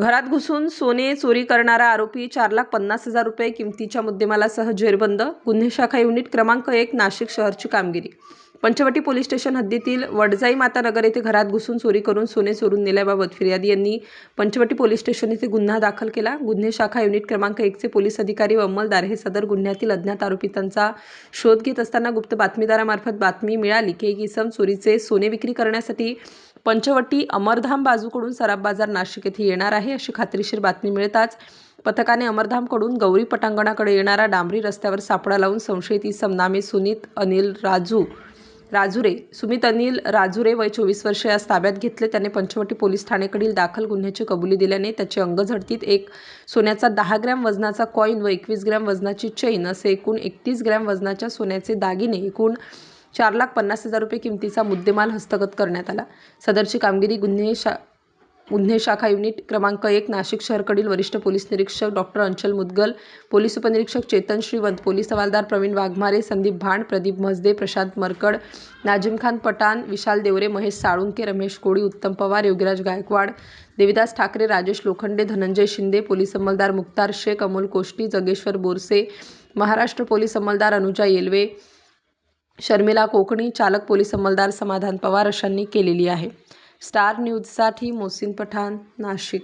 घरात घुसून सोने चोरी करणारा आरोपी 4,50,000 रुपये किमतीच्या मुद्देमालासह जेरबंद. गुन्हे शाखा युनिट क्रमांक 1 नाशिक शहरची कामगिरी. पंचवटी पोलीस स्टेशन हद्दीतील वडजाई माता नगर येथे घरात घुसून चोरी करून सोने चोरून नेल्याबाबत फिर्यादी यांनी पंचवटी पोलीस स्टेशन येथे गुन्हा दाखल केला. गुन्हे शाखा युनिट क्रमांक 1 चे पोलीस अधिकारी व अंमलदार हे सदर गुन्ह्यातील अज्ञात आरोपितांचा शोध घेत असताना गुप्त बातमीदारामार्फत बातमी मिळाली की एक इसम चोरीचे सोने विक्री करण्यासाठी पंचवटी अमरधाम बाजूकडून सराफ बाजार नाशिक येथे येणार आहे अशी खात्रीशीर बातमी मिळताच पथकाने अमरधामकडून गौरी पटांगणाकडे येणारा डांबरी रस्त्यावर सापळा लावून संशयित इसम नामे सुमित अनिल राजुरे वय 24 वर्षे यास ताब्यात घेतले. त्याने पंचवटी पोलीस ठाणेकडील दाखल गुन्ह्याची कबुली दिल्याने त्याची अंगझडतीत एक सोन्याचा 10 ग्रॅम वजनाचा कॉईन व 21 ग्रॅम वजनाची चैन असे एकूण 31 ग्रॅम वजनाच्या सोन्याचे दागिने एकूण 4,50,000 रुपये किमतीचा मुद्देमाल हस्तगत करण्यात आला. सदरची कामगिरी गुन्हे शाखा युनिट क्रमांक 1 नाशिक शहरकडील वरिष्ठ पोलीस निरीक्षक डॉक्टर अंचल मुदगल, पोलीस उपनिरीक्षक चेतन श्रीवंत, पोलीस हवालदार प्रवीण वाघमारे, संदीप भाण, प्रदीप म्हसदे, प्रशांत मरकड, नाजिम खान पठाण, विशाल देवरे, महेश साळुंके, रमेश कोळी, उत्तम पवार, योगीराज गायकवाड, देविदास ठाकरे, राजेश लोखंडे, धनंजय शिंदे, पोलीस अंमलदार मुक्तार शेख, अमोल कोष्टी, जगेश्वर बोरसे, महाराष्ट्र पोलीस अंमलदार अनुजा येलवे, शर्मिला कोकणी, चालक पोलीस अंमलदार समाधान पवार अशांनी केलेली आहे. स्टार न्यूजसाठी मोहसिन पठाण, नाशिक.